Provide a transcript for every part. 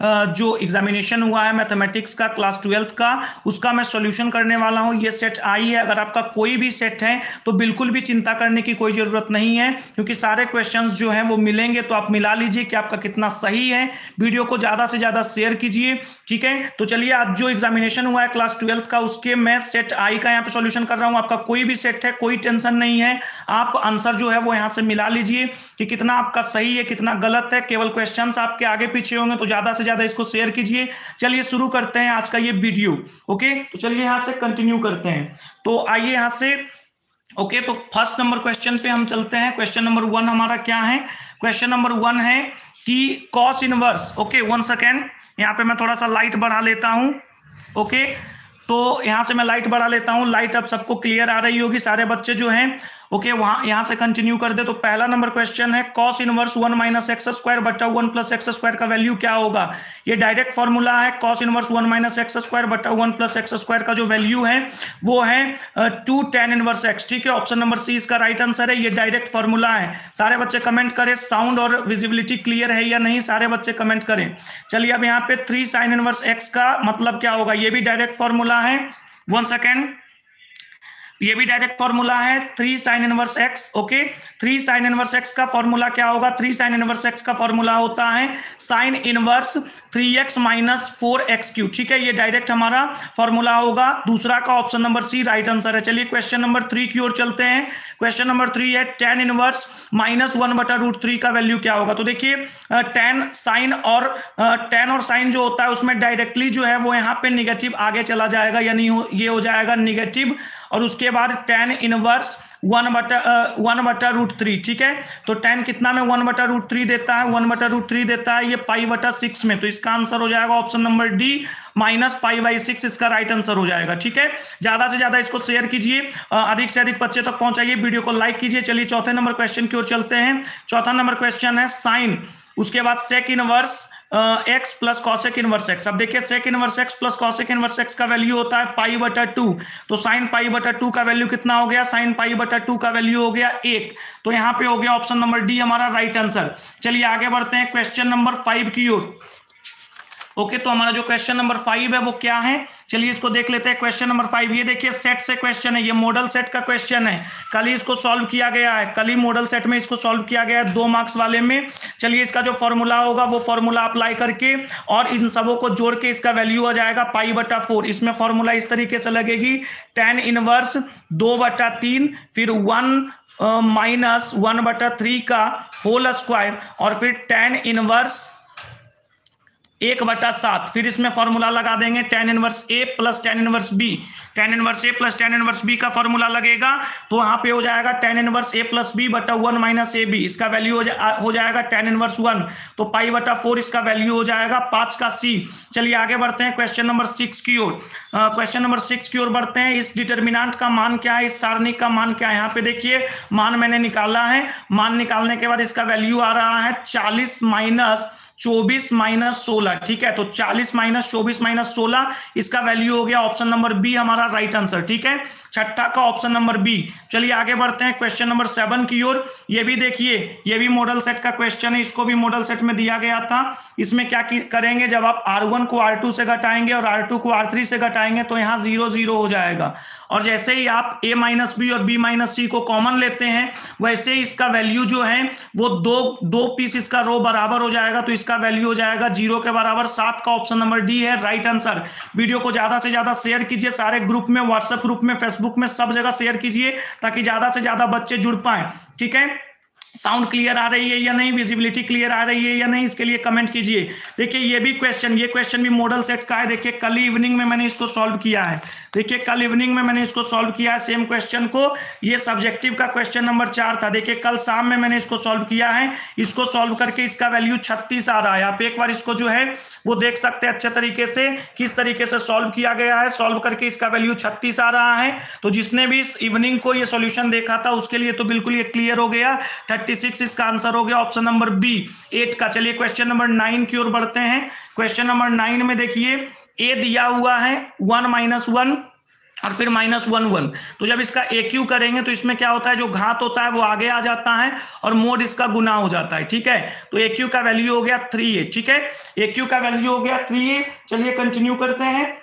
जो एग्जामिनेशन हुआ है मैथमेटिक्स का क्लास 12th का, उसका मैं सॉल्यूशन करने वाला हूं। ये सेट आई है। अगर आपका कोई भी सेट है तो बिल्कुल भी चिंता करने की कोई जरूरत नहीं है, क्योंकि सारे क्वेश्चंस जो हैं वो मिलेंगे। तो आप मिला लीजिए कि आपका कितना सही है। वीडियो को ज्यादा से ज्यादा शेयर कीजिए, ठीक है। तो चलिए, आज जो एग्जामिनेशन हुआ है क्लास 12th का, उसके मैं सेट आई का यहाँ पे सॉल्यूशन कर रहा हूँ। आपका कोई भी सेट है, कोई टेंशन नहीं है। आप आंसर जो है वो यहाँ से मिला लीजिए कि कितना आपका सही है, कितना गलत है। केवल क्वेश्चंस आपके आगे पीछे होंगे, तो ज्यादा से ज्यादा इसको शेयर कीजिए। चलिए शुरू करते हैं आज का ये वीडियो। ओके, तो चलिए यहां से कंटिन्यू करते हैं। तो आइए यहां से, ओके, तो फर्स्ट नंबर क्वेश्चन पे हम चलते हैं। क्वेश्चन नंबर 1 हमारा क्या है? क्वेश्चन नंबर 1 है कि कॉस इनवर्स, ओके 1 सेकेंड, यहाँ पे मैं थोड़ा सा लाइट बढ़ा लेता हूं। ओके, तो यहां से मैं लाइट बढ़ा लेता हूं। लाइट अब सबको क्लियर आ रही होगी, सारे बच्चे जो हैं। ओके, वहां यहां से कंटिन्यू कर दे। तो पहला नंबर क्वेश्चन है cos inverse 1 minus x square बटा 1 प्लस एक्स स्क्वायर का वैल्यू क्या होगा? ये डायरेक्ट फॉर्मूला है। Cos inverse 1 minus x square बटा 1 प्लस एक्स स्क्वायर का जो वैल्यू है वो है 2 tan इनवर्स एक्स, ठीक है। ऑप्शन नंबर सी इसका राइट आंसर है। ये डायरेक्ट फॉर्मूला है। सारे बच्चे कमेंट करें साउंड और विजिबिलिटी क्लियर है या नहीं, सारे बच्चे कमेंट करें। चलिए, अब यहाँ पे 3 sin इनवर्स एक्स का मतलब क्या होगा? ये भी डायरेक्ट फॉर्मूला है। 1 सेकेंड, ये भी डायरेक्ट फॉर्मूला है 3 sin inverse x. Okay, 3 sin inverse x का फॉर्मूला क्या होगा? 3 sin इनवर्स एक्स का फॉर्मूला होता है sin inverse 3x minus 4x cube, ठीक है। ये डायरेक्ट हमारा फॉर्मूला होगा। दूसरा का ऑप्शन नंबर सी राइट आंसर है। चलिए क्वेश्चन नंबर 3 की ओर चलते हैं। क्वेश्चन नंबर 3 है tan इनवर्स माइनस 1 बटा √3 का वैल्यू क्या होगा? तो देखिए, tan साइन और साइन जो होता है उसमें डायरेक्टली जो है वो यहाँ पे निगेटिव आगे चला जाएगा, यानी ये हो जाएगा निगेटिव। और उसके बाद tan इनवर्स 1 बटा √3, ठीक है। तो tan कितना में 1 बटा √3 देता है? 1 बटा √3 देता है ये पाई बटा 6 में। तो इसका आंसर हो जाएगा option number D minus pi by 6, इसका राइट आंसर हो जाएगा, ठीक है। ज्यादा से ज्यादा इसको शेयर कीजिए, अधिक से अधिक बच्चे तक पहुंचाइए, वीडियो को लाइक कीजिए। चलिए चौथे नंबर क्वेश्चन की ओर चलते हैं। चौथा नंबर क्वेश्चन है साइन, उसके बाद sec inverse x plus cosec inverse x. अब देखिए, sec inverse x plus cosec inverse x का वैल्यू होता है पाई बटा 2। तो साइन पाई बटा 2 का वैल्यू कितना हो गया? साइन पाई बटा 2 का वैल्यू हो गया 1। तो यहां पे हो गया ऑप्शन नंबर डी हमारा राइट आंसर। चलिए आगे बढ़ते हैं क्वेश्चन नंबर 5 की ओर। ओके, तो हमारा जो क्वेश्चन नंबर 5 है वो क्या है? चलिए इसको देख लेते हैं। क्वेश्चन नंबर 5, ये देखिए सेट से क्वेश्चन है, ये मॉडल सेट का क्वेश्चन है। कल ही इसको सॉल्व किया गया है, कल ही मॉडल सेट में इसको सॉल्व किया गया है 2 मार्क्स वाले में। चलिए, इसका जो फॉर्मूला होगा वो फॉर्मूला अप्लाई करके और इन सबों को जोड़ के इसका वैल्यू आ जाएगा पाई बटा 4। इसमें फॉर्मूला इस तरीके से लगेगी, tan इनवर्स 2 बटा 3, फिर 1 माइनस 1 बटा 3 का होल स्क्वायर, और फिर tan इनवर्स 1 बटा 7। फिर इसमें फॉर्मूला लगा देंगे tan inverse a plus tan inverse b. tan inverse a plus tan inverse b का फॉर्मूला लगेगा, तो वहां पे हो जाएगा tan inverse a plus b बटा 1 माइनस ए बी। इसका वैल्यू हो जाएगा tan इनवर्स 1, तो पाई बटा 4 इसका वैल्यू हो जाएगा 5 का सी। चलिए आगे बढ़ते हैं क्वेश्चन नंबर 6 की ओर। क्वेश्चन नंबर 6 की ओर बढ़ते हैं। इस डिटर्मिनेंट का मान क्या है? इस सारणी का मान क्या है? यहाँ पे देखिए, मान मैंने निकाला है। मान निकालने के बाद इसका वैल्यू आ रहा है 40 माइनस 24 माइनस 16, ठीक है। तो 40 माइनस 24 माइनस 16, इसका वैल्यू हो गया ऑप्शन नंबर बी हमारा राइट आंसर, ठीक है। छठा का ऑप्शन नंबर बी। चलिए आगे बढ़ते हैं क्वेश्चन नंबर 7 की ओर। ये भी देखिए, ये भी मॉडल सेट का क्वेश्चन है, इसको भी मॉडल सेट में दिया गया था। इसमें क्या करेंगे, जब आप R1 को R2 से घटाएंगे और R2 को R3 से घटाएंगे तो यहाँ 0 0 हो जाएगा। और जैसे ही आप a माइनस बी और b माइनस सी को कॉमन लेते हैं, वैसे ही इसका वैल्यू जो है वो दो पीस इसका रो बराबर हो जाएगा, तो इसका वैल्यू हो जाएगा 0 के बराबर। 7 का ऑप्शन नंबर डी है राइट आंसर। वीडियो को ज्यादा से ज्यादा शेयर कीजिए, सारे ग्रुप में, व्हाट्सएप ग्रुप में, फेसबुक में, सब जगह शेयर कीजिए ताकि ज्यादा से ज्यादा बच्चे जुड़ पाए, ठीक है। साउंड क्लियर आ रही है या नहीं, विजिबिलिटी क्लियर आ रही है या नहीं, इसके लिए कमेंट कीजिए। देखिए ये क्वेश्चन भी मॉडल सेट का है। देखिए कल इवनिंग में मैंने इसको सॉल्व किया है। देखिए कल इवनिंग में मैंने इसको सॉल्व किया है सेम क्वेश्चन को। ये सब्जेक्टिव का क्वेश्चन नंबर 4 था। देखिए कल शाम में मैंने इसको सॉल्व किया है। इसको सॉल्व करके इसका वैल्यू 36 आ रहा है। आप एक बार इसको जो है वो देख सकते हैं अच्छे तरीके से, किस तरीके से सॉल्व किया गया है। सॉल्व करके इसका वैल्यू 36 आ रहा है। तो जिसने भी इस इवनिंग को ये सॉल्यूशन देखा था उसके लिए तो बिल्कुल ये क्लियर हो गया। 36 इसका आंसर हो गया ऑप्शन नंबर बी 8 का। चलिए क्वेश्चन नंबर 9 की ओर बढ़ते हैं। क्वेश्चन नंबर 9 में देखिए ए दिया हुआ है 1 - 1, और फिर -1 तो जब इसका AQ करेंगे तो इसमें क्या होता है, जो घात होता है वो आगे आ जाता है और मोड इसका गुना हो जाता है। ठीक है, तो AQ का वैल्यू हो गया 3A। ठीक है, AQ का वैल्यू हो गया 3A। चलिए कंटिन्यू करते हैं।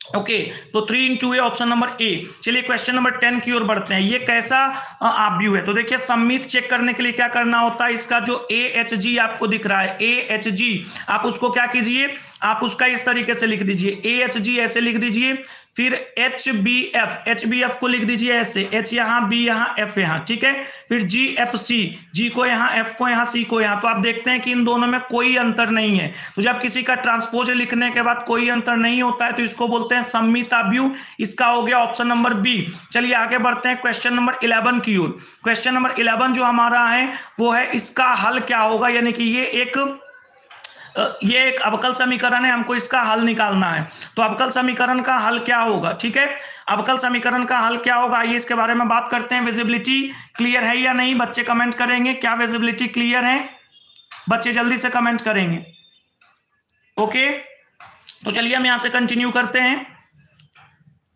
ओके, तो 3 × A ऑप्शन नंबर A। चलिए क्वेश्चन नंबर 10 की ओर बढ़ते हैं। ये कैसा आव्यूह है, तो देखिए सम्मित चेक करने के लिए क्या करना होता है, इसका जो AHG आपको दिख रहा है, AHG, आप उसको क्या कीजिए, आप उसका इस तरीके से लिख दीजिए, AHG ऐसे लिख दीजिए, फिर HBF को लिख दीजिए ऐसे, H यहाँ, B यहाँ, F यहाँ। ठीक है, फिर GFC, G को यहाँ, F को यहाँ, C को यहाँ। तो आप देखते हैं कि इन दोनों में कोई अंतर नहीं है। तो जब किसी का ट्रांसपोज लिखने के बाद कोई अंतर नहीं होता है तो इसको बोलते हैं सम्मित आव्यूह। इसका हो गया ऑप्शन नंबर B। चलिए आगे बढ़ते हैं क्वेश्चन नंबर 11 की ओर। क्वेश्चन नंबर 11 जो हमारा है वो है इसका हल क्या होगा, यानी कि ये एक अवकल समीकरण है, हमको इसका हल निकालना है। तो अवकल समीकरण का हल क्या होगा, ठीक है, अवकल समीकरण का हल क्या होगा, आइए इसके बारे में बात करते हैं। विजिबिलिटी क्लियर है या नहीं, बच्चे कमेंट करेंगे। क्या विजिबिलिटी क्लियर है? बच्चे जल्दी से कमेंट करेंगे। ओके, तो चलिए हम यहां से कंटिन्यू करते हैं।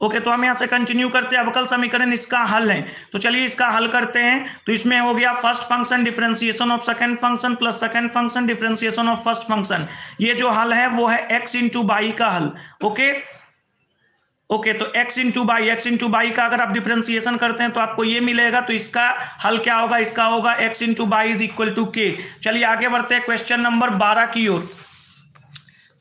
ओके, तो हम यहां से कंटिन्यू करते हैं। अवकल समीकरण इसका हल है, तो चलिए इसका हल करते हैं। तो इसमें हो गया first function differentiation of second function plus second function differentiation of first function. ये जो हल है वो है x × y का हल। ओके, तो x × y का अगर आप डिफरेंशिएशन करते हैं तो आपको ये मिलेगा। तो इसका हल क्या होगा, इसका होगा x × y = k। चलिए आगे बढ़ते हैं क्वेश्चन नंबर 12 की ओर।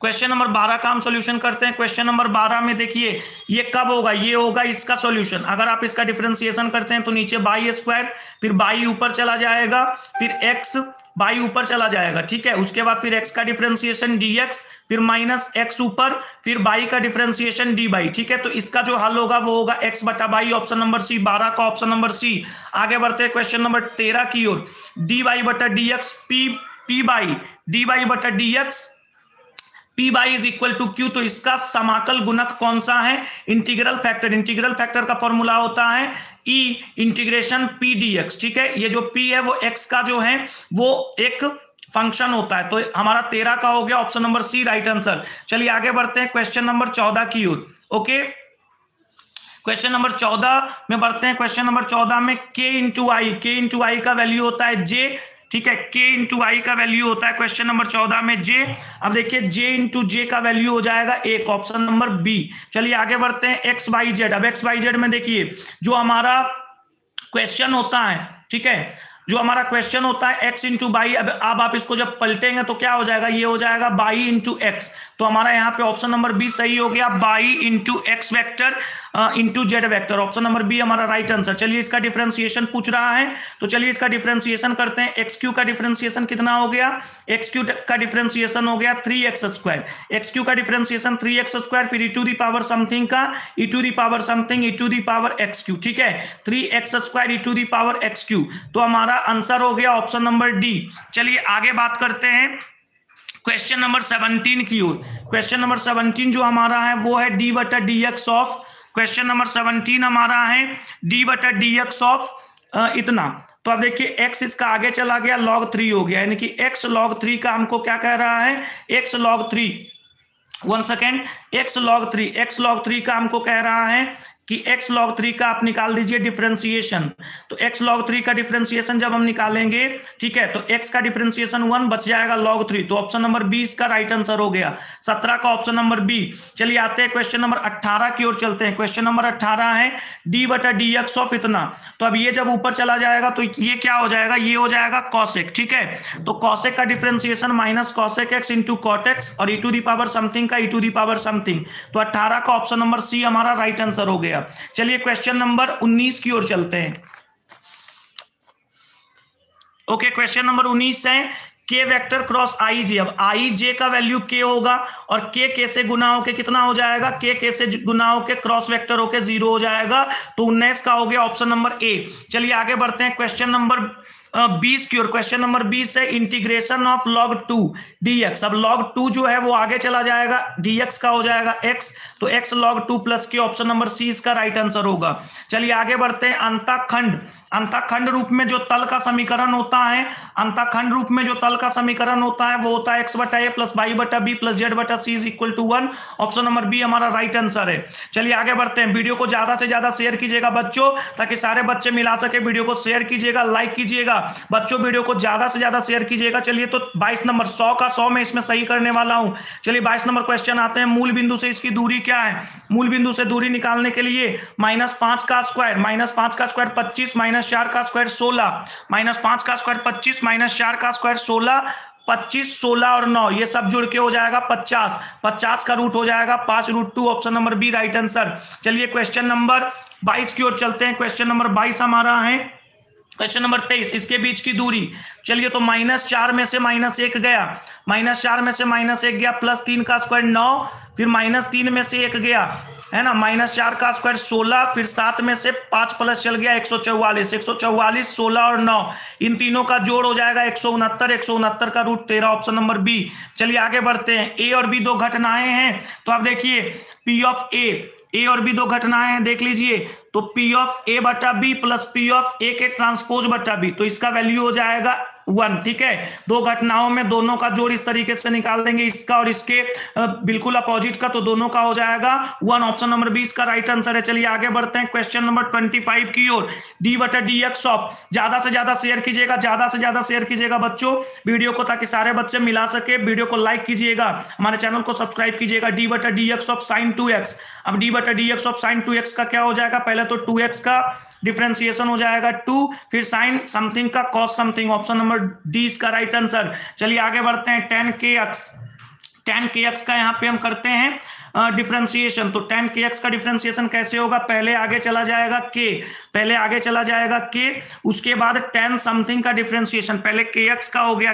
क्वेश्चन नंबर 12 का हम सॉल्यूशन करते हैं। क्वेश्चन नंबर 12 में देखिए ये कब होगा, ये होगा इसका सॉल्यूशन। अगर आप इसका डिफरेंशिएशन करते हैं तो नीचे y², फिर y ऊपर चला जाएगा, फिर x y ऊपर चला जाएगा। ठीक है, उसके बाद फिर x का डिफरेंशिएशन dx, फिर -x ऊपर, फिर y का डिफरेंशिएशन dy। ठीक है, तो इसका जो हल होगा वो होगा x/y, ऑप्शन नंबर C। 12 का ऑप्शन नंबर C। आगे बढ़ते हैं क्वेश्चन नंबर 13 की ओर। dy/dx dy/dx Py = Q। तो इसका समाकल गुणक कौन सा है, इंटीग्रल फैक्टर। इंटीग्रल फैक्टर का फॉर्मूला होता है E इंटीग्रेशन P dx। ठीक है, ये जो P है वो x का जो है वो एक फंक्शन होता है। तो हमारा 13 का हो गया option number C right answer. चलिए आगे बढ़ते हैं क्वेश्चन नंबर 14 की ओर। ओके, क्वेश्चन नंबर 14 में बढ़ते हैं। क्वेश्चन नंबर 14 में k × i का वैल्यू होता है j। ठीक है, k × i का वैल्यू होता है क्वेश्चन नंबर 14 में j। अब देखिए j × j का वैल्यू हो जाएगा 1, ऑप्शन नंबर B। चलिए आगे बढ़ते हैं x y z। अब x y z में देखिए जो हमारा क्वेश्चन होता है, ठीक है, जो हमारा क्वेश्चन होता है x × y। अब आप इसको जब पलटेंगे तो क्या हो जाएगा, ये हो जाएगा y × x। तो हमारा यहाँ पे ऑप्शन नंबर B सही हो गया, y × x vector × z vector. Option number B हमारा राइट आंसर। चलिए इसका डिफरेंशिएशन पूछ रहा है, तो चलिए इसका डिफरेंशिएशन करते हैं। xq का डिफरेंशिएशन कितना हो गया, xq का डिफरेंशिएशन हो गया 3x²। xq का डिफरेंशिएशन 3x², फिर e⁻ समथिंग का e⁻ समथिंग e⁻xq। ठीक है, 3x² e⁻xq। तो हमारा आंसर हो गया ऑप्शन नंबर D। चलिए आगे बात करते हैं क्वेश्चन नंबर 17 की ओर। क्वेश्चन नंबर 17 जो हमारा है वो है d/dx ऑफ, क्वेश्चन नंबर 17 हमारा है d/dx ऑफ इतना। तो अब देखिए x इसका आगे चला गया, log 3 हो गया, यानी कि x log 3 का हमको क्या कह रहा है, x log 3, 1 second, x log 3 का हमको कह रहा है कि x log 3 का आप निकाल दीजिए डिफरेंशिएशन। तो x log 3 का डिफरेंशिएशन जब हम निकालेंगे, ठीक है, तो x का डिफरेंशिएशन 1 बच जाएगा log 3। तो ऑप्शन नंबर B इसका राइट आंसर हो गया, 17 का ऑप्शन नंबर B। चलिए आते हैं क्वेश्चन नंबर 18 की ओर चलते हैं। क्वेश्चन नंबर 18 है d/dx ऑफ इतना। तो अब ये जब ऊपर चला जाएगा तो ये क्या हो जाएगा, ये हो जाएगा cosec। ठीक है, तो cosec का differentiation -cosec x × cot x और e⁻ समथिंग का e⁻ समथिंग। तो 18 का ऑप्शन नंबर C हमारा राइट आंसर हो गया। चलिए क्वेश्चन नंबर 19 की ओर चलते हैं। ओके, क्वेश्चन नंबर 19 है k वेक्टर क्रॉस ij। अब ij का वैल्यू k होगा और k से गुना होके कितना हो जाएगा, k से गुना होके क्रॉस वेक्टर होके 0 हो जाएगा। तो 19 का हो गया ऑप्शन नंबर A। चलिए आगे बढ़ते हैं क्वेश्चन नंबर 20 की ओर। क्वेश्चन नंबर 20 है इंटीग्रेशन ऑफ log 2 dx। अब log 2 जो है वो आगे चला जाएगा, dx का हो जाएगा x। तो x log 2 + k, option number C इसका राइट आंसर होगा। चलिए आगे बढ़ते हैं अंतःखंड अंतःखंड रूप में जो तल का समीकरण होता है, अंतःखंड रूप में जो तल का समीकरण होता है वो होता है x बटा ए प्लस वाई बटा बी प्लस जेड बटा c is equal to 1। Option number B हमारा राइट आंसर है। चलिए आगे बढ़ते हैं। वीडियो को ज्यादा से ज्यादा शेयर कीजिएगा बच्चों, ताकि सारे बच्चे मिला सके। वीडियो को शेयर कीजिएगा, लाइक कीजिएगा बच्चों, वीडियो को ज्यादा से ज्यादा शेयर कीजिएगा। चलिए तो 22 नंबर 100 का 100 में इसमें सही करने वाला हूं। चलिए 22 नंबर क्वेश्चन आते हैं। मूल बिंदु से इसकी दूरी क्या है? मूल बिंदु से दूरी निकालने के लिए -5 का स्क्वायर, -5 का स्क्वायर 25, -4 का स्क्वायर 16, -5 का स्क्वायर 25, -4 का स्क्वायर 16, 25, 16 और 9 ये सब जुड़ के हो जाएगा 50। 50 का रूट हो जाएगा 5√2। Option number B right answer. चलिए क्वेश्चन नंबर 22 की ओर चलते हैं। क्वेश्चन नंबर 22 हमारा है क्वेश्चन नंबर 23, इसके बीच की दूरी। चलिए तो -4 में से -1 गया, -4 में से -1 गया, +3 का स्क्वायर 9, फिर -3 में से 1 गया, है ना, -4 का स्क्वायर 16, फिर 7 में से 5 प्लस चल गया 144, 144, 16 और 9 इन तीनों का जोड़ हो जाएगा 169, 169 का रूट 13। Option number B. चलिए आगे बढ़ते हैं। ए और बी दो घटनाएं हैं, तो आप देखिए पी ऑफ ए और बी दो घटनाएं हैं, देख लीजिए। तो पी ऑफ ए बटा बी प्लस पी ऑफ ए के ट्रांसपोज बटा बी, तो इसका वैल्यू हो जाएगा 1। ठीक है, दो घटनाओं में दोनों का जोड़ इस तरीके से निकाल देंगे, इसका और इसके बिल्कुल अपोजिट का, तो दोनों का हो जाएगा 1। ऑप्शन नंबर बी इसका राइट आंसर है। चलिए आगे बढ़ते हैं क्वेश्चन नंबर 25 की ओर। डी बटा डी एक्स ऑफ, ज्यादा से ज्यादा शेयर कीजिएगा, ज्यादा से ज्यादा शेयर कीजिएगा बच्चों वीडियो को, ताकि सारे बच्चे मिला सके। वीडियो को लाइक कीजिएगा, हमारे चैनल को सब्सक्राइब कीजिएगा। डी बटा D x of sign 2x। अब डी बटा D x of sign 2x का क्या हो जाएगा? पहले तो 2x का डिफरेंशिएशन हो जाएगा 2, फिर साइन समथिंग का cos something. Option number D इसका राइट आंसर। चलिए आगे बढ़ते हैं। tan kx का यहाँ पे हम करते हैं डिफरेंशिएशन। तो tan kx का डिफरेंशिएशन कैसे होगा? पहले आगे चला जाएगा k, उसके बाद tan समथिंग का डिफरेंशिएशन। पहले kx का हो गया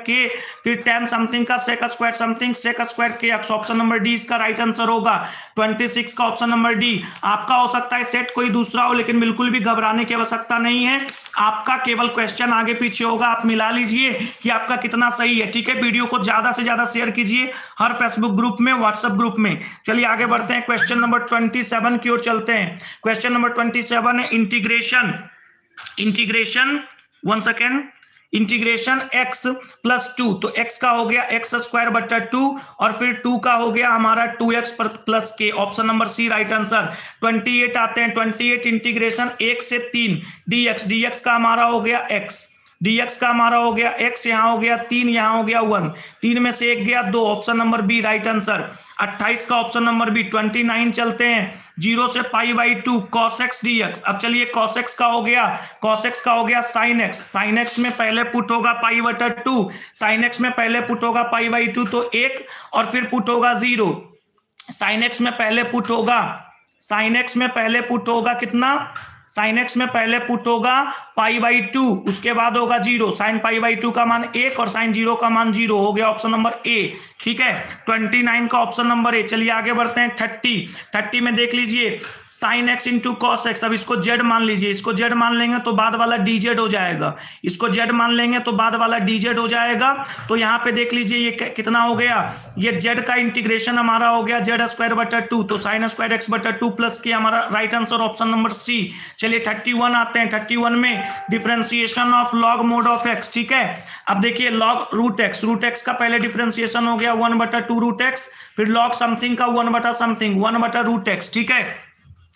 k, फिर tan समथिंग का sec square something, sec square kx। Option number D इसका राइट आंसर होगा। 26 का ऑप्शन नंबर डी। आपका हो सकता है सेट कोई दूसरा हो, लेकिन बिल्कुल भी घबराने की आवश्यकता नहीं है। आपका केवल क्वेश्चन आगे पीछे होगा, आप मिला लीजिए कि आपका कितना सही है। ठीक है, वीडियो को ज्यादा से ज्यादा शेयर कीजिए हर फेसबुक ग्रुप में, व्हाट्सएप ग्रुप में। चलिए आगे बढ़ते हैं। क्वेश्चन नंबर 27 की ओर चलते हैं। क्वेश्चन नंबर 27 है इंटीग्रेशन x प्लस 2। तो x का हो गया x स्क्वायर बटा 2, और फिर 2 का हो गया हमारा 2x plus k। Option number सी राइट आंसर। 28 आते हैं। 28 इंटीग्रेशन 1 से 3 dx का हमारा हो गया x, dx का हमारा हो गया x, यहाँ हो गया 3, यहाँ हो गया 1, 3 में से 1 गया 2। Option number B right answer. 28 का ऑप्शन नंबर बी। 29 चलते हैं। 0 से π/2 cos x dx। अब चलिए cos x का हो गया sin x में पहले पुट होगा π/2, sin x में पहले पुट होगा π/2 तो 1, और फिर पुट होगा 0। sin x में पहले पुट होगा कितना? sin x में पहले पुट होगा π/2, उसके बाद होगा 0। sin π/2 का मान 1 और sin 0 का मान 0 हो गया। ऑप्शन नंबर ए। ठीक है, 29 का ऑप्शन नंबर ए। चलिए आगे बढ़ते हैं। 30 में देख लीजिए sin x into cos x. अब इसको z मान लीजिए, इसको z मान लेंगे तो बाद वाला dz हो जाएगा, इसको z मान लेंगे तो बाद वाला dz हो जाएगा। तो यहाँ पे देख लीजिए ये कितना हो गया? ये z का इंटीग्रेशन हमारा हो गया z स्क्वायर बटा 2, तो sin स्क्वायर x बटा 2 प्लस के हमारा right answer option number C. चलिए 31 आते हैं। 31 में differentiation of log mod of x। ठीक है, अब देखिए लॉग रूट x का पहले डिफरेंशिएशन हो गया 1/2 रूट x, फिर लॉग समथिंग का 1/समथिंग 1/रूट x। ठीक है,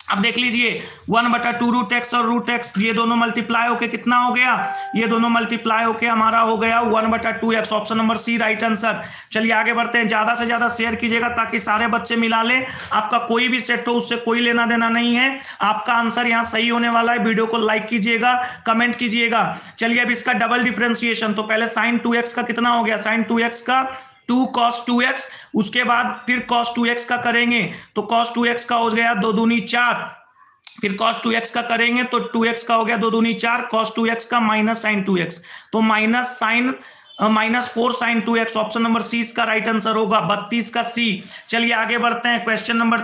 अब देख लीजिए 1/2 रूट x और रूट x ये दोनों मल्टीप्लाई होके कितना हो गया? ये दोनों मल्टीप्लाई होके हमारा हो गया 1/2x। ऑप्शन नंबर सी राइट आंसर। चलिए आगे बढ़ते हैं। ज्यादा से ज्यादा शेयर कीजिएगा ताकि सारे बच्चे मिला ले। आपका कोई भी सेट हो उससे कोई लेना देना नहीं है, आपका आंसर यहाँ सही होने वाला है। वीडियो को लाइक कीजिएगा, कमेंट कीजिएगा। चलिए अब इसका डबल डिफरेंशिएशन। तो पहले sin 2x का कितना हो गया? sin 2x का 2 cos 2x, उसके बाद फिर cos 2x का करेंगे तो cos 2x का हो गया 2 दूनी 4, फिर cos 2x का करेंगे तो 2x का हो गया 2 दूनी 4, cos 2x का माइनस sin 2x, तो -4 sin 2x। Option number C इसका राइट आंसर होगा। 32 का सी। चलिए आगे बढ़ते हैं। क्वेश्चन नंबर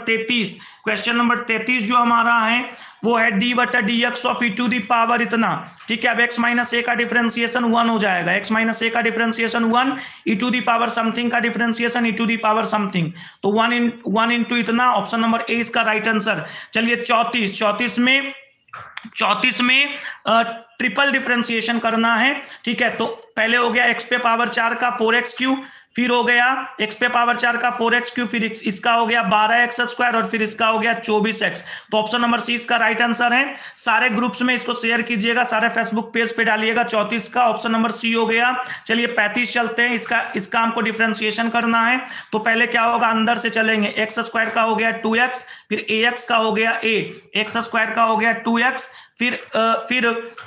33 जो हमारा है वो है डी बटा D x of e to the power इतना। ठीक है, अब x माइनस ए का डिफरेंशिएशन 1 हो जाएगा, x माइनस ए का differentiation 1, e to the power something का differentiation e to the power something, तो 1 इंटू इतना। ऑप्शन नंबर ए इसका राइट आंसर। चलिए 34 में 34 में ट्रिपल डिफरेंशिएशन करना है, ठीक है। तो पहले हो गया x पे पावर 4 का 4x3, फिर हो गया x पे पावर 4 का 4x3, फिर इसका हो गया 12x² और फिर इसका हो गया 24x। तो ऑप्शन नंबर सी इसका राइट आंसर है। सारे ग्रुप्स में इसको शेयर कीजिएगा, सारे फेसबुक पेज पे डालिएगा। 34 का ऑप्शन नंबर सी हो गया। चलिए 35 चलते हैं। इसका हमको डिफरेंशिएशन करना है। तो पहले क्या होगा, अंदर से चलेंगे। x² का हो गया 2x, फिर ax का हो गया a, x² का हो गया 2x, फिर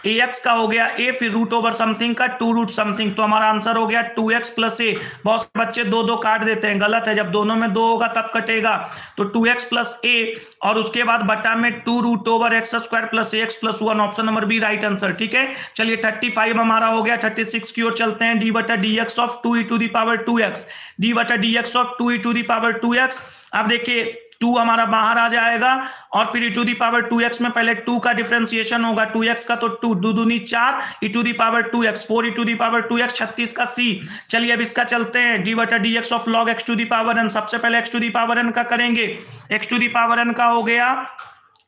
ax का हो गया a, फिर रूट ओवर समथिंग का 2 रूट समथिंग। तो हमारा आंसर हो गया 2x प्लस a। बहुत से बच्चे 2 काट देते हैं, गलत है। जब दोनों में 2 होगा तब कटेगा। तो 2x प्लस a और उसके बाद बटा में 2 root over x² plus ax plus 1। Option number B right answer, ठीक है। चलिए 35 हमारा हो गया। 36 की ओर चलते हैं। d बटा dx of 2e to the power 2x, d बटा dx of 2e to the power 2x। अब देखिए 2 हमारा बाहर आ जाएगा और फिर e to the power 2x में पहले 2 का डिफरेंशिएशन होगा 2x का, तो 2 2 दूनी 4 e to the power 2x 4 e to the power 2x 36 का c। चलिए अब इसका चलते हैं। d बटा dx of log x to the power n। सबसे पहले x to the power n का करेंगे। x to the power n का हो गया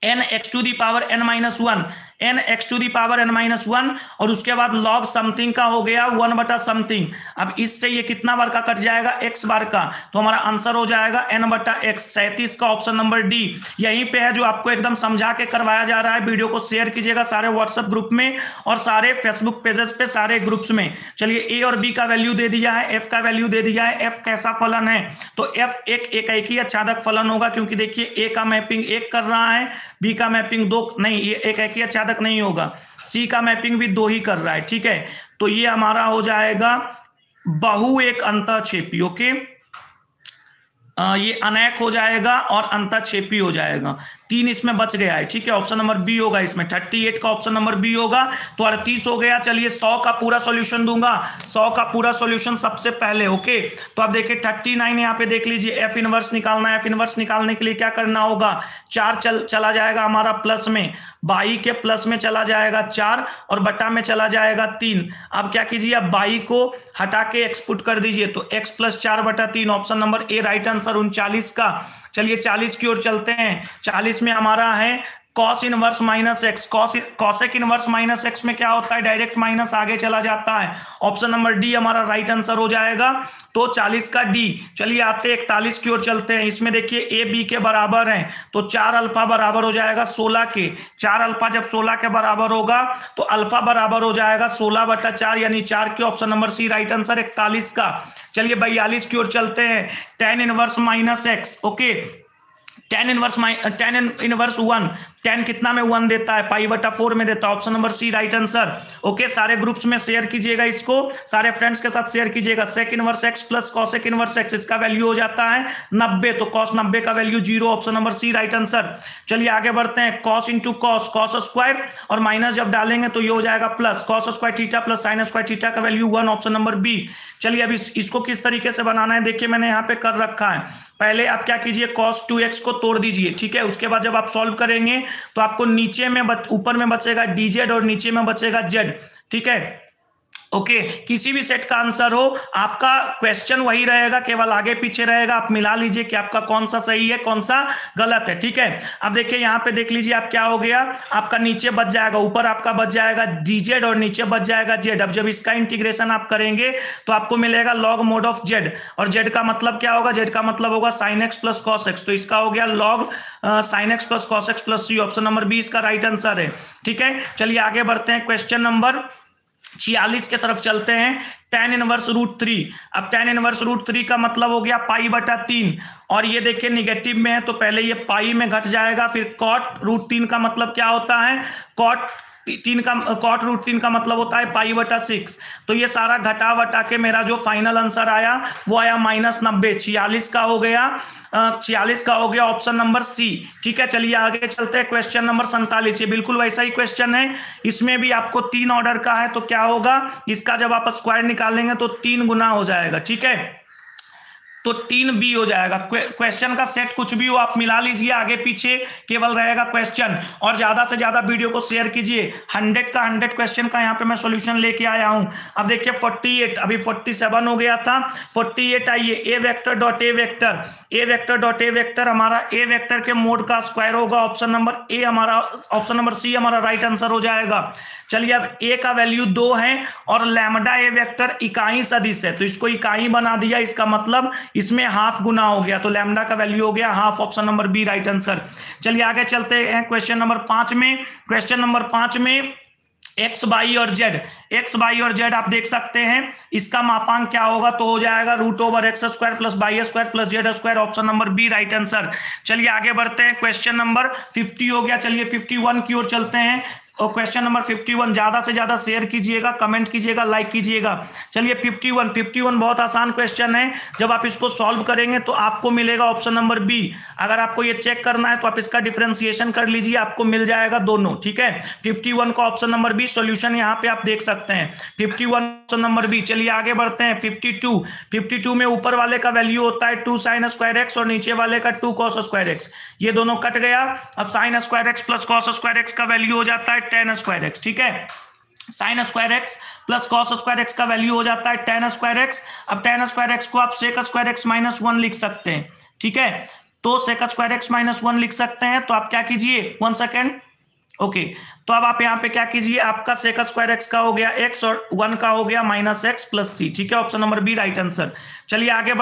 n x to the power n minus 1, n x to the power n minus 1 और उसके बाद log समथिंग का हो गया 1 बटा समथिंग। अब इससे ये कितना बार का कट जाएगा, x बार का। तो हमारा आंसर हो जाएगा n बटा x। 37 का ऑप्शन नंबर डी यहीं पे है, जो आपको एकदम समझा के करवाया जा रहा है। वीडियो को शेयर कीजिएगा सारे व्हाट्सएप ग्रुप में और सारे फेसबुक पेजेस पे, सारे ग्रुप्स में। चलिए a और b का वैल्यू दे दिया है, f का वैल्यू दे दिया है। f कैसा फलन है, तो f एक एकाकी आच्छादक फलन होगा, क्योंकि देखिए a का मैपिंग 1 कर रहा है, b का मैपिंग 2 नहीं, ये एकाकी आच्छादक नहीं होगा। सी का मैपिंग भी 2 ही कर रहा है, ठीक है। तो ये हमारा हो जाएगा बहु एक अंतःक्षेपी। ओके, ये अनेक हो जाएगा और अंतःक्षेपी हो जाएगा। 3 इसमें बच गया है, ठीक है। ऑप्शन नंबर बी होगा इसमें। 38 का ऑप्शन नंबर बी होगा। तो 38 हो गया। चलिए 100 का पूरा सॉल्यूशन दूंगा। 100 का पूरा सॉल्यूशन सबसे पहले। ओके, तो आप देखिए 39 यहाँ पे देख लीजिए। एफ इनवर्स निकालना है। एफ इनवर्स निकालने के लिए क्या करना होगा, 4 चला जाएगा हमारा प्लस में, बाई के प्लस में चला जाएगा 4 और बटा में चला जाएगा 3। अब क्या कीजिए, अब बाई को हटा के एक्स पुट कर दीजिए, तो x प्लस 4 बटा 3। ऑप्शन नंबर ए राइट आंसर 39 का। चलिए 40 की ओर चलते हैं। 40 में हमारा है cos inverse minus x. Cosec inverse minus x में क्या होता है, डायरेक्ट माइनस आगे चला जाता है। ऑप्शन नंबर डी हमारा राइट आंसर हो जाएगा। तो 40 का डी। चलिए आते 41 की ओर चलते हैं। इसमें देखिए ए बी के बराबर है, तो 4 अल्फा बराबर हो जाएगा 16 के। 4 अल्फा जब 16 के बराबर होगा तो अल्फा बराबर हो जाएगा 16 बटा 4 यानी 4 के। ऑप्शन नंबर सी राइट आंसर 41 का। चलिए 42 की ओर चलते हैं। tan inverse minus x. Okay, tan inverse 1, tan कितना में 1 देता है, पाई बटा 4 में देता है। ऑप्शन नंबर सी राइट आंसर। ओके, सारे ग्रुप्स में शेयर कीजिएगा, इसको सारे फ्रेंड्स के साथ शेयर कीजिएगा। sec inverse x plus cosec inverse x, इसका वैल्यू हो जाता है 90, तो cos 90 का वैल्यू 0। ऑप्शन नंबर सी राइट आंसर। चलिए आगे बढ़ते हैं। cos इंटू cos स्क्वायर और माइनस जब डालेंगे तो ये हो जाएगा plus cos square theta plus sin square theta का वैल्यू 1। Option number B. चलिए अब इसको किस तरीके से बनाना है, देखिए मैंने यहाँ पे कर रखा है। पहले आप क्या कीजिए, cos 2x को तोड़ दीजिए, ठीक है। उसके बाद जब आप सॉल्व करेंगे तो आपको नीचे में ऊपर में बचेगा dz और नीचे में बचेगा z, ठीक है। ओके, किसी भी सेट का आंसर हो, आपका क्वेश्चन वही रहेगा, केवल आगे पीछे रहेगा। आप मिला लीजिए कि आपका कौन सा सही है कौन सा गलत है, ठीक है। अब देखिए यहाँ पे देख लीजिए, आप क्या हो गया, आपका नीचे बच जाएगा, ऊपर आपका बच जाएगा dz और नीचे बच जाएगा z। अब जब इसका इंटीग्रेशन आप करेंगे तो आपको मिलेगा log मोड ऑफ z, और z का मतलब क्या होगा, z का मतलब होगा sin x plus cos x। तो इसका हो गया log sin x plus cos x plus c। Option number B इसका राइट आंसर है, ठीक है। चलिए आगे बढ़ते हैं। क्वेश्चन नंबर 46 के तरफ चलते हैं। tan inverse root 3। अब tan इनवर्स रूट 3 का मतलब हो गया पाई बटा 3, और ये देखिए निगेटिव में है तो पहले ये पाई में घट जाएगा। फिर cot रूट 3 का मतलब क्या होता है, cot रूट 3 का मतलब होता है पाई बटा 6। तो ये सारा घटा वटा के मेरा जो फाइनल आंसर आया वो आया -90। 46 का हो गया 46 का हो गया ऑप्शन नंबर सी, ठीक है। चलिए आगे चलते हैं। क्वेश्चन नंबर 47, ये बिल्कुल वैसा ही क्वेश्चन है। इसमें भी आपको 3 ऑर्डर का है, तो क्या होगा, इसका जब आप स्क्वायर निकालेंगे तो 3 गुना हो जाएगा, ठीक है। तो 3B हो जाएगा। क्वेश्चन का सेट कुछ भी हो आप मिला लीजिए, आगे पीछे केवल रहेगा क्वेश्चन। और ज्यादा से ज्यादा वीडियो को शेयर कीजिए। 100 का 100 क्वेश्चन का यहाँ पे मैं सॉल्यूशन लेके आया हूं। अब देखिए 48, अभी 47 हो गया था, 48 आइए। A vector dot a vector, a vector dot a vector हमारा ए वेक्टर के मोड का स्क्वायर होगा। ऑप्शन नंबर ए हमारा, ऑप्शन नंबर सी हमारा राइट आंसर हो जाएगा। चलिए अब ए का वैल्यू 2 है और लैम्डा ए वेक्टर इकाई सदिश है, तो इसको इकाई बना दिया, इसका मतलब इसमें हाफ गुना हो गया, तो लैम्डा का वैल्यू हो गया half. Option number B right answer. चलिए आगे चलते हैं क्वेश्चन नंबर 5 में। क्वेश्चन नंबर 5 में एक्स वाई और जेड, एक्स वाई और जेड आप देख सकते हैं, इसका मापांक क्या होगा, तो हो जाएगा √x² plus y² plus z²। Option number B right answer. चलिए आगे बढ़ते हैं, क्वेश्चन नंबर 50 हो गया। चलिए 51 की ओर चलते हैं। और क्वेश्चन नंबर 51 ज्यादा से ज्यादा शेयर कीजिएगा, कमेंट कीजिएगा, लाइक कीजिएगा। चलिए 51 बहुत आसान क्वेश्चन है। जब आप इसको सॉल्व करेंगे तो आपको मिलेगा ऑप्शन नंबर बी। अगर आपको ये चेक करना है तो आप इसका डिफरेंशिएशन कर लीजिए, आपको मिल जाएगा दोनों, ठीक है। 51 का ऑप्शन नंबर बी सॉल्यूशन यहाँ पे आप देख सकते हैं, 51 ऑप्शन नंबर बी। चलिए आगे बढ़ते हैं 52 में ऊपर वाले का वैल्यू होता है 2 sin² x और नीचे वाले का 2 cos² x। ये दोनों कट गया। अब sin² x plus cos² x का वैल्यू हो जाता है tan² x, ठीक है। sin² x plus cos² x का वैल्यू हो जाता है tan² x। अब tan² x को आप sec² x - 1 लिख सकते हैं, ठीक है। तो sec² x - 1 लिख सकते हैं, तो आप क्या कीजिए, 1 सेकेंड, ओके। तो अब आप यहाँ पे क्या कीजिए, आपका sec² x का हो गया x और 1 का हो गया -x प्लस c, ठीक है। Option number B right answer. चलिए आगे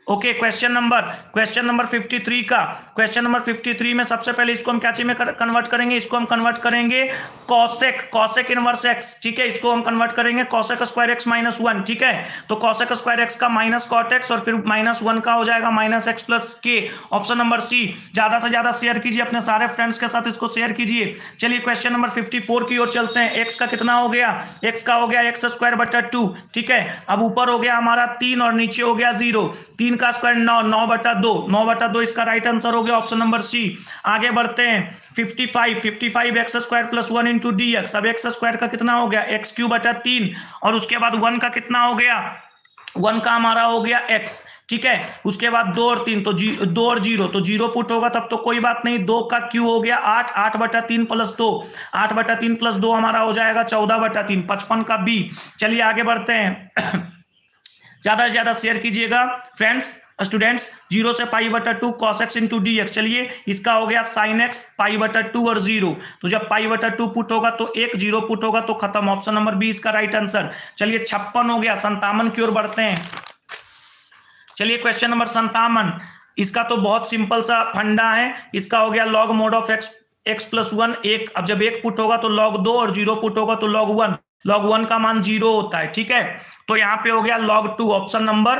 ओके, क्वेश्चन नंबर 53 का। क्वेश्चन नंबर 53 में सबसे पहले इसको हम क्या चीज में कन्वर्ट करेंगे, इसको हम कन्वर्ट करेंगे कॉसेक इनवर्स एक्स, ठीक है। इसको हम कन्वर्ट करेंगे cosec² x - 1, ठीक है। तो cosec² x का माइनस cot x और फिर -1 का हो जाएगा -x plus k। Option number C. ज्यादा से ज्यादा शेयर कीजिए, अपने सारे फ्रेंड्स के साथ इसको शेयर कीजिए। चलिए क्वेश्चन नंबर 54 की ओर चलते हैं। x का कितना हो गया, x का हो गया x²/2, ठीक है। अब ऊपर हो गया हमारा 3 और नीचे हो गया 0, 3 का स्क्वायर 9/2 इसका राइट आंसर हो गया। Option number C. आगे बढ़ते हैं 55 x² प्लस 1 इंटू dx। अब x² का कितना हो गया, x³/3 और उसके बाद 1 का कितना हो गया, 1 का हमारा हो गया x, ठीक है। उसके बाद 2 और 3 तो 2 और 0 तो 0 पुट होगा, तब तो कोई बात नहीं। 2 का क्यू हो गया 8/3 प्लस 2, 8/3 प्लस 2 हमारा हो जाएगा 14/3, 55 का बी। चलिए आगे बढ़ते हैं। ज्यादा से ज्यादा शेयर कीजिएगा फ्रेंड्स, स्टूडेंट्स। 0 से π/2 cos x इंटू dx। चलिए इसका हो गया sin x π/2 और 0, तो जब π/2 पुट होगा तो 1, 0 पुट होगा तो खत्म। ऑप्शन नंबर बी इसका राइट आंसर। चलिए 56 हो गया, 57 की ओर बढ़ते हैं। चलिए क्वेश्चन नंबर 57, इसका तो बहुत सिंपल सा फंडा है। इसका हो गया log mod of x plus 1 1। अब जब 1 पुट होगा तो log 2 और 0 पुट होगा तो log 1। log 1 का मान 0 होता है, ठीक है। तो यहाँ पे हो गया log 2, option number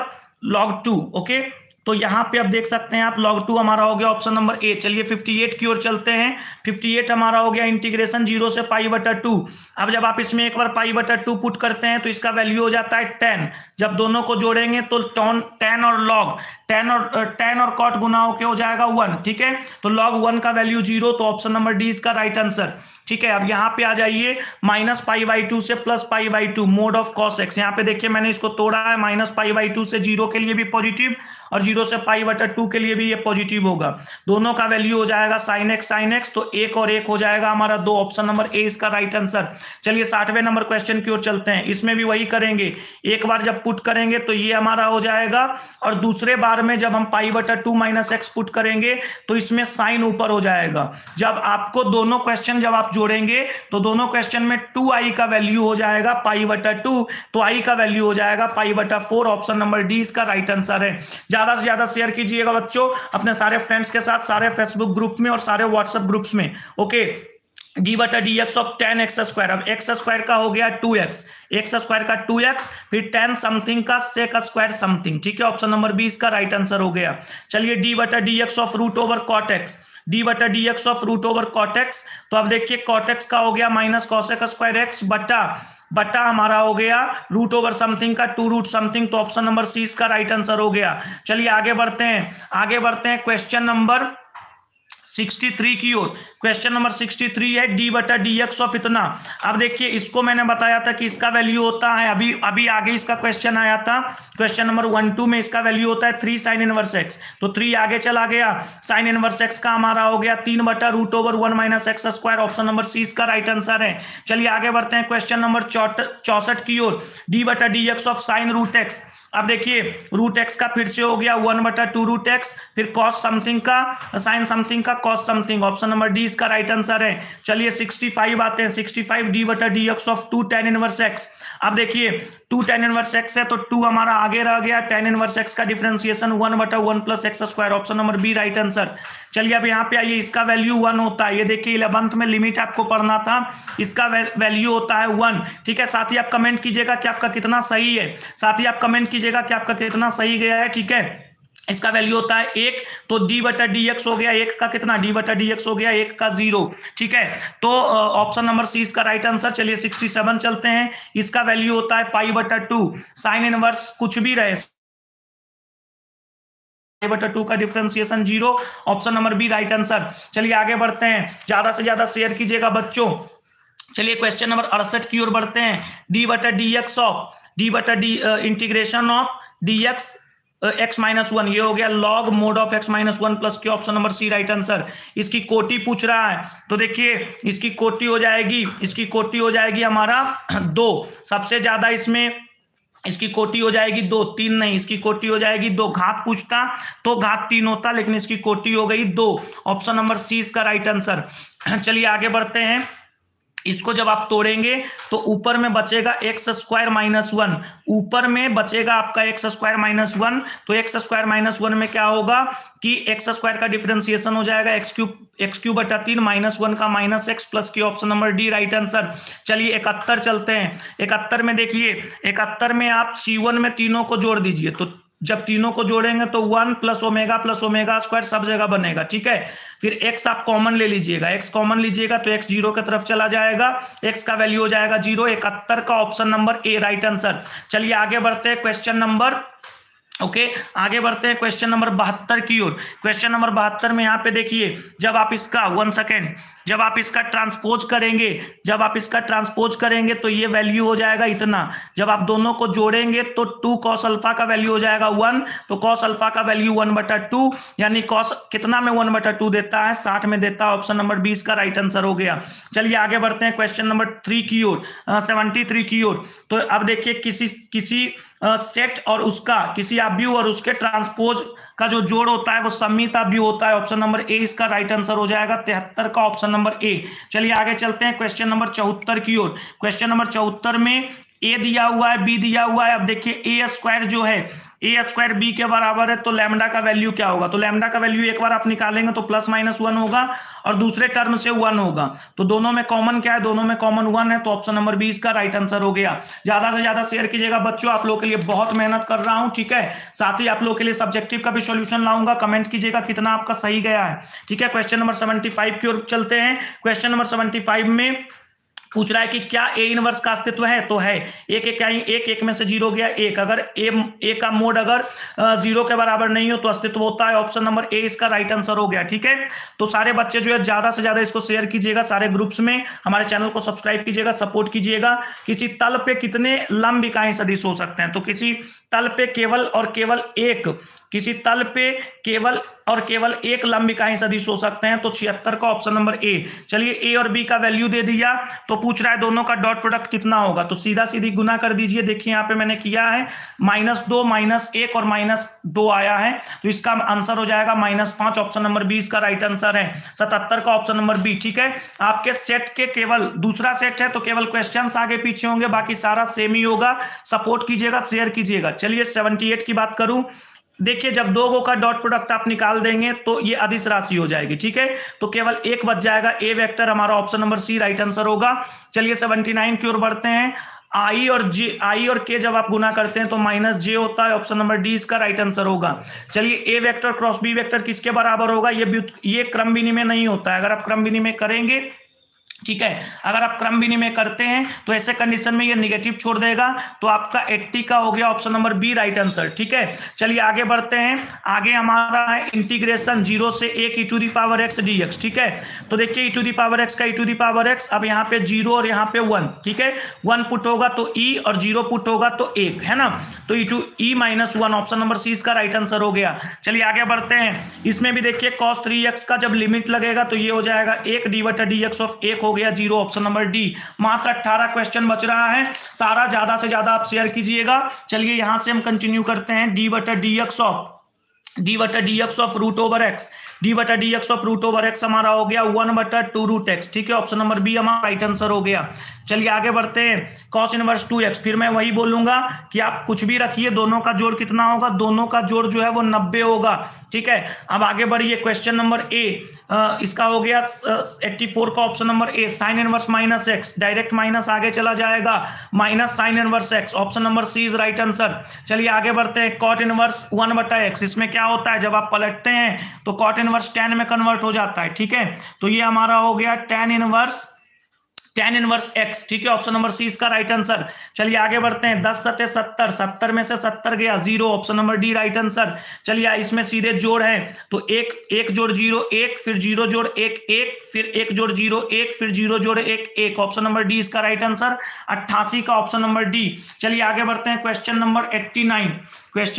log 2, okay. तो यहाँ पे आप देख सकते हैं आप log 2 हमारा हो गया ऑप्शन नंबर ए। चलिए 58 की ओर चलते हैं। 58 हमारा हो गया इंटीग्रेशन 0 से π/2। अब जब आप इसमें एक बार π/2 पुट करते हैं तो इसका वैल्यू हो जाता है 10। जब दोनों को जोड़ेंगे तो tan और log, tan और cot गुना होके हो जाएगा 1, ठीक है। तो log 1 का वैल्यू 0, तो ऑप्शन नंबर डी इसका राइट आंसर, ठीक है। अब यहाँ पे आ जाइए -π/2 से +π/2 मोड ऑफ cos x। यहाँ पे देखिए मैंने इसको तोड़ा है, -π/2 से 0 के लिए भी पॉजिटिव और 0 से π/2 के लिए भी ये पॉजिटिव होगा। दोनों का वैल्यू हो जाएगा sin x, तो 1 और 1 हो जाएगा हमारा 2। ऑप्शन नंबर ए इसका राइट आंसर। चलिए 60वें नंबर क्वेश्चन की ओर चलते हैं। इसमें भी वही करेंगे, एक बार जब पुट करेंगे तो ये हमारा हो जाएगा और दूसरे बार में जब हम π/2 - x पुट करेंगे तो इसमें साइन ऊपर हो जाएगा। जब आपको दोनों क्वेश्चन जब आप जोड़ेंगे तो दोनों क्वेश्चन में 2i का वैल्यू हो जाएगा π/2, तो i का वैल्यू हो जाएगा π/4। ऑप्शन नंबर डी इसका राइट आंसर है। ज्यादा से ज्यादा शेयर कीजिएगा बच्चों, अपने सारे फ्रेंड्स के साथ, सारे फेसबुक ग्रुप में और सारे व्हाट्सएप ग्रुप्स में, okay. d/dx of tan x²। अब x² का हो गया 2x, x² का 2x, फिर tan समथिंग का sec² समथिंग, ठीक है। ऑप्शन नंबर बी इसका राइट आंसर हो गया। चलिए d/dx of √cot x, d/dx of √cot x। तो अब देखिए cot x का हो गया -cosec² x बटा हमारा हो गया √ समथिंग का 2 √समथिंग, तो ऑप्शन नंबर सी इसका राइट आंसर हो गया। चलिए आगे बढ़ते हैं, क्वेश्चन नंबर 63 की ओर। क्वेश्चन नंबर 63 है डी बटा डी एक्स ऑफ इतना। अब देखिए इसको मैंने बताया था कि इसका वैल्यू होता है, अभी आगे इसका क्वेश्चन आया था, क्वेश्चन नंबर 1-2 में इसका वैल्यू होता है 3 साइन इनवर्स एक्स। तो 3 आगे चला गया, साइन इनवर्स एक्स का हमारा हो गया 3 बटा root over 1 minus x square. Option number C इसका राइट आंसर है। चलिए आगे बढ़ते हैं क्वेश्चन नंबर 64 की ओर। डी बटा D x of sine root x. अब देखिए रूट एक्स का फिर से हो गया 1 बटा 2 रूट एक्स, फिर कॉस समथिंग का साइन समथिंग का cos something. Option number D इसका राइट आंसर है। चलिए 65 आते हैं। 65 डी बटा D x of 2 tan inverse x. अब देखिए 2 tan इनवर्स एक्स है तो 2 हमारा आगे रह गया, tan इनवर्स एक्स का डिफरेंशिएशन 1 बटा 1 plus x square. Option number B right answer. चलिए अब यहाँ पे आइए, इसका वैल्यू 1 होता है। ये देखिए 11th में लिमिट आपको पढ़ना था, इसका वैल्यू होता है 1। ठीक है, साथ ही आप कमेंट कीजिएगा कि आपका कितना सही है, साथ ही आप कमेंट कीजिएगा कि आपका कितना सही गया है। ठीक है, इसका वैल्यू होता है 1, तो डी बटा डी एक्स हो गया 1 का कितना, डी बटा डी एक्स हो गया 1 का 0। ठीक है, तो ऑप्शन नंबर सी इसका राइट आंसर। चलिए 67 चलते हैं। इसका वैल्यू होता है पाई बटा 2, साइन इनवर्स कुछ भी रहे बटा 2 का differentiation 0। Option number B right answer. चलिए आगे बढ़ते हैं, ज्यादा से ज्यादा शेयर कीजिएगा बच्चों। चलिए क्वेश्चन नंबर 68 की ओर बढ़ते हैं। डी बटा डी एक्स ऑफ डी बटा d integration of d x x minus 1, ये हो गया log mod of x minus 1 plus के। ऑप्शन नंबर सी राइट आंसर। इसकी कोटि पूछ रहा है तो देखिए इसकी कोटि हो जाएगी हमारा 2। सबसे ज्यादा इसमें इसकी कोटि हो जाएगी 2, 3 नहीं, इसकी कोटि हो जाएगी 2। घात पूछता तो घात 3 होता, लेकिन इसकी कोटि हो गई 2। ऑप्शन नंबर सी इसका राइट आंसर। चलिए आगे बढ़ते हैं। इसको जब आप तोड़ेंगे तो ऊपर में बचेगा एक्स स्क्वायर माइनस 1, ऊपर में बचेगा आपका एक्स स्क्वायर माइनस 1। तो एक्स स्क्वायर माइनस 1 में क्या होगा कि एक्स स्क्वायर का डिफरेंशिएशन हो जाएगा एक्स क्यूब बटा 3 माइनस 1 का माइनस एक्स प्लस की। Option number D right answer. चलिए 71 चलते हैं। 71 में देखिए 71 में आप C1 में तीनों को जोड़ दीजिए, तो जब तीनों को जोड़ेंगे तो 1 प्लस ओमेगा स्क्वायर सब जगह बनेगा। ठीक है, फिर x आप कॉमन ले लीजिएगा, x कॉमन लीजिएगा तो x 0 की तरफ चला जाएगा, x का वैल्यू हो जाएगा 0। 71 का ऑप्शन नंबर ए राइट आंसर। चलिए आगे बढ़ते हैं क्वेश्चन नंबर आगे बढ़ते हैं क्वेश्चन नंबर 72 की ओर। क्वेश्चन नंबर 72 में यहाँ पे देखिए जब आप इसका जब आप इसका ट्रांसपोज करेंगे तो ये वैल्यू हो जाएगा इतना। जब आप दोनों को जोड़ेंगे तो 2 cos अल्फा का वैल्यू हो जाएगा 1, तो cos अल्फा का वैल्यू 1 बटा 2, यानी cos कितना में 1 बटा 2 देता है, 60 में देता है। ऑप्शन नंबर 20 का राइट आंसर हो गया। चलिए आगे बढ़ते हैं क्वेश्चन नंबर 3 की ओर, 73 की ओर। तो अब देखिए किसी सेट और उसका किसी अव्यू और उसके ट्रांसपोज का जो जोड़ होता है वो सममित अव्यू होता है। ऑप्शन नंबर ए इसका राइट आंसर हो जाएगा। 73 का ऑप्शन नंबर ए। चलिए आगे चलते हैं क्वेश्चन नंबर 74 की ओर। क्वेश्चन नंबर 74 में ए दिया हुआ है, बी दिया हुआ है। अब देखिए ए स्क्वायर जो है ए स्क्वायर बी के बराबर है, तो लैम्डा का वैल्यू क्या होगा, तो लैम्डा का वैल्यू एक बार आप निकालेंगे तो प्लस माइनस 1 होगा और दूसरे टर्म से 1 होगा। तो दोनों में कॉमन क्या है, दोनों में कॉमन 1 है, तो ऑप्शन नंबर 20 का राइट आंसर हो गया। ज्यादा से ज्यादा शेयर कीजिएगा बच्चों, आप लोगों के लिए बहुत मेहनत कर रहा हूं। ठीक है, साथ ही आप लोगों के लिए सब्जेक्टिव का भी सॉल्यूशन लाऊंगा। कमेंट कीजिएगा कितना आपका सही गया है। ठीक है, क्वेश्चन नंबर 75 की ओर चलते हैं। क्वेश्चन नंबर 75 में पूछ रहा है कि क्या ए इनवर्स का अस्तित्व है, तो है। एक में से 0 गया 1, अगर ए का मोड अगर 0 के बराबर नहीं हो तो अस्तित्व होता है। ऑप्शन नंबर ए इसका राइट आंसर हो गया। ठीक है, तो सारे बच्चे जो है ज्यादा से ज्यादा इसको शेयर कीजिएगा, सारे ग्रुप्स में हमारे चैनल को सब्सक्राइब कीजिएगा, सपोर्ट कीजिएगा। किसी तल पे कितने लंब इकाई सदिश हो सकते हैं, तो किसी तल पे केवल और केवल एक, किसी तल पे केवल और केवल एक लंब इकाई सदिश हो सकते हैं, तो 76 का ऑप्शन नंबर ए। चलिए ए और बी का वैल्यू दे दिया, तो पूछ रहा है दोनों का डॉट प्रोडक्ट कितना होगा, तो सीधा सीधी गुना कर दीजिए। देखिए यहाँ पे मैंने किया है -2 -1 और -2 आया है, तो इसका आंसर हो जाएगा -5। ऑप्शन नंबर 20 का राइट आंसर है। 77 का ऑप्शन नंबर बी। ठीक है, आपके सेट के केवल दूसरा सेट है तो केवल क्वेश्चंस आगे पीछे होंगे, बाकी सारा सेम ही होगा। सपोर्ट कीजिएगा, शेयर कीजिएगा। चलिए 78 की बात करूं, देखिए जब दो गो का डॉट प्रोडक्ट आप निकाल देंगे तो ये अदिश राशि हो जाएगी। ठीक है, तो केवल एक बच जाएगा, ए वेक्टर हमारा ऑप्शन नंबर सी राइट आंसर होगा। चलिए 79 की ओर बढ़ते हैं। आई और के जब आप गुना करते हैं तो -j होता है। ऑप्शन नंबर डी इसका राइट आंसर होगा। चलिए ए वेक्टर क्रॉस बी वेक्टर किसके बराबर होगा, ये क्रम विनिमय नहीं होता है। अगर आप क्रम विनिमय करेंगे ठीक है। अगर आप क्रम विनिमय करते हैं तो ऐसे कंडीशन में ये निगेटिव छोड़ देगा, तो आपका 80 का हो गया option number B right answer. ठीक है, चलिए आगे बढ़ते हैं। आगे हमारा है इंटीग्रेशन 0 से 1 e to the power x dx। ठीक है, तो देखिए e to the power x का e to the power x, अब यहाँ पे 0 और यहाँ पे 1। ठीक है, 1 पुट होगा तो e और 0 पुट होगा तो 1 है ना, तो e minus 1 option number C इसका राइट आंसर हो गया। चलिए आगे बढ़ते हैं। इसमें भी देखिए cos 3x का जब लिमिट लगेगा तो ये हो जाएगा 1 d/dx ऑफ 1 हो गया 0 ऑप्शन नंबर डी। मात्र 18 क्वेश्चन बच रहा है, सारा ज्यादा से ज्यादा आप शेयर कीजिएगा। चलिए यहां से हम कंटिन्यू करते हैं। d/dx of root over x, d/dx of root over x हमारा हो गया 1/2 रूट एक्स। ठीक है, ऑप्शन नंबर बी हमारा राइट आंसर हो गया। चलिए आगे बढ़ते हैं। cos इनवर्स 2x, फिर मैं वही बोलूंगा कि आप कुछ भी रखिए, दोनों का जोड़ कितना होगा, दोनों का जोड़ जो है वो 90 होगा। ठीक है, अब आगे बढ़िए। क्वेश्चन नंबर ए, इसका हो गया 84 का option number A, sine inverse minus x, direct minus आगे चला जाएगा, minus sine inverse x, option number C is right answer. चलिए आगे बढ़ते हैं। कॉट इनवर्स 1/x, इसमें क्या होता है, जब आप पलटते हैं तो कॉट इनवर्स tan में कन्वर्ट हो जाता है। ठीक है, तो ये हमारा हो गया tan इनवर्स x। ठीक है, ऑप्शन नंबर सी इसका राइट आंसर। चलिए आगे बढ़ते हैं। 10 सते 70, 70 में से 70 गया 0, option number D right answer. चलिए इसमें सीधे जोड़ है, तो 1 जोड़ 0 1, फिर 0 जोड़ 1 1, फिर 1 जोड़ 0 1, फिर 0 जोड़ 1 1, ऑप्शन नंबर डी इसका राइट आंसर। 88 का ऑप्शन नंबर डी। चलिए आगे बढ़ते हैं। क्वेश्चन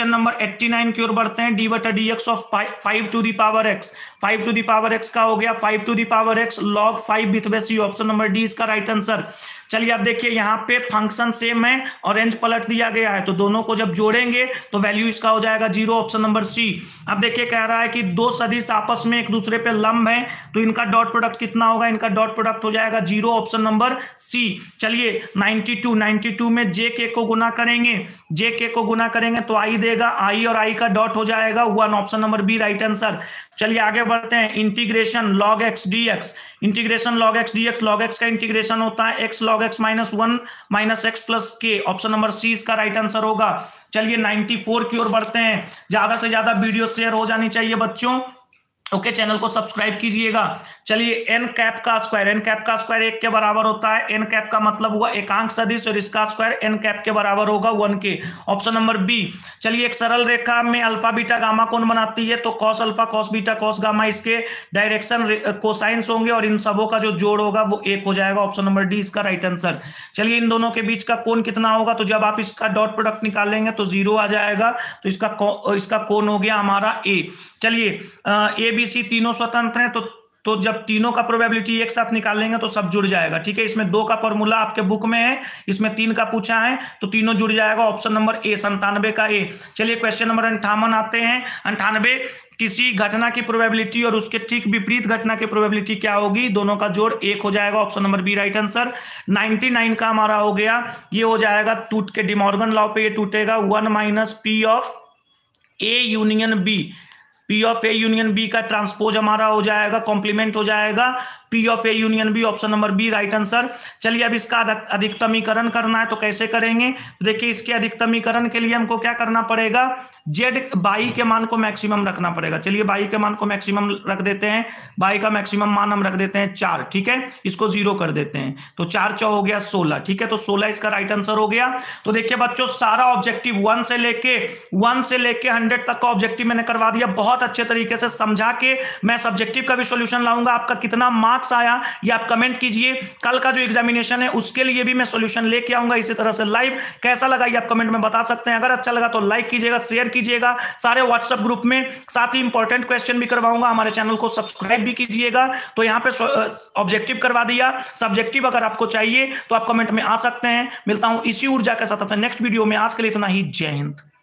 नंबर 89 की ओर बढ़ते हैं। d/dx of 5 to the power x, 5 to the power x का हो गया 5 to the power x log 5 with option number D इसका राइट आंसर। चलिए अब देखिए यहाँ पे फंक्शन सेम है और रेंज पलट दिया गया है, तो दोनों को जब जोड़ेंगे तो वैल्यू इसका हो जाएगा 0, ऑप्शन नंबर सी। अब देखिए कह रहा है कि दो सदिश आपस में एक दूसरे पे लंब है, तो इनका डॉट प्रोडक्ट कितना होगा, इनका डॉट प्रोडक्ट हो जाएगा 0, ऑप्शन नंबर सी। चलिए 92 में जे के को गुना करेंगे तो आई देगा, आई और आई का डॉट हो जाएगा 1, option number B right answer. चलिए आगे बढ़ते हैं। Integration log x dx, integration log x dx, log x का इंटीग्रेशन होता है x log x minus 1 minus x plus के, ऑप्शन नंबर सी इसका राइट आंसर होगा। चलिए 94 की ओर बढ़ते हैं। ज्यादा से ज्यादा वीडियो शेयर हो जानी चाहिए बच्चों। ओके, चैनल को सब्सक्राइब कीजिएगा। चलिए n कैप का स्क्वायर 1 के बराबर होता है। n कैप का मतलब हुआ एकांक सदिश और इसका स्क्वायर n कैप के बराबर होगा 1 के, ऑप्शन नंबर बी। चलिए एक सरल रेखा में अल्फा बीटा गामा कौन बनाती है, तो cos alpha cos beta cos gamma इसके डायरेक्शन कोसाइंस होंगे और इन सबों का जो जोड़ होगा वो 1 हो जाएगा, ऑप्शन नंबर डी इसका राइट आंसर। चलिए इन दोनों के बीच का कोण कितना होगा, तो जब आप इसका डॉट प्रोडक्ट निकालेंगे तो 0 आ जाएगा, तो इसका कोण हो गया हमारा ए। चलिए ए बी सी तीनों स्वतंत्र हैं, तो जब तीनों का प्रोबेबिलिटी एक साथ निकालेंगे तो सब जुड़ जाएगा। ठीक है, इसमें 2 का फॉर्मूला आपके बुक में है, इसमें 3 का पूछा है, तो तीनों जुड़ जाएगा, ऑप्शन नंबर ए 97 का ए। चलिए क्वेश्चन नंबर 58 आते हैं। 98, किसी घटना की प्रोबेबिलिटी और उसके ठीक विपरीत घटना की प्रोबेबिलिटी क्या होगी, दोनों का जोड़ 1 हो जाएगा, option number B right answer. 99 का हमारा हो गया, ये हो जाएगा टूट के डिमॉर्गन लॉ पे ये टूटेगा 1 minus P of A union B, P of A union B का ट्रांसपोज हमारा हो जाएगा, कॉम्प्लीमेंट हो जाएगा P of A union B, option number B right answer. चलिए अब इसका अधिकतमीकरण करना है, तो कैसे करेंगे, तो देखिए इसके अधिकतमीकरण के लिए हमको क्या करना पड़ेगा, जेड बाई के मान को मैक्सिमम रखना पड़ेगा। चलिए बाई के मान को मैक्सिमम रख देते हैं, बाई का मैक्सिमम मान हम रख देते हैं 4। ठीक है, इसको 0 कर देते हैं, तो 4 4 हो गया 16। ठीक है, तो 16 इसका राइट आंसर हो गया। तो देखिए बच्चों सारा ऑब्जेक्टिव 1 से लेके 100 तक का ऑब्जेक्टिव मैंने करवा दिया, बहुत अच्छे तरीके से समझा के। मैं सब्जेक्टिव का भी सॉल्यूशन लाऊंगा, आपका कितना मार्क्स आया ये आप कमेंट कीजिए। कल का जो एग्जामिनेशन है उसके लिए भी मैं सॉल्यूशन लेके आऊंगा इसी तरह से लाइव। कैसा लगा ये आप कमेंट में बता सकते हैं। अगर अच्छा लगा तो लाइक कीजिएगा, शेयर कीजिएगा सारे व्हाट्सएप ग्रुप में, साथ ही इंपॉर्टेंट क्वेश्चन भी करवाऊंगा। हमारे चैनल को सब्सक्राइब भी कीजिएगा। तो यहां पे ऑब्जेक्टिव करवा दिया, सब्जेक्टिव अगर आपको चाहिए तो आप कमेंट में आ सकते हैं। मिलता हूं इसी ऊर्जा के साथ अपने नेक्स्ट वीडियो में। आज के लिए इतना ही, जय हिंद।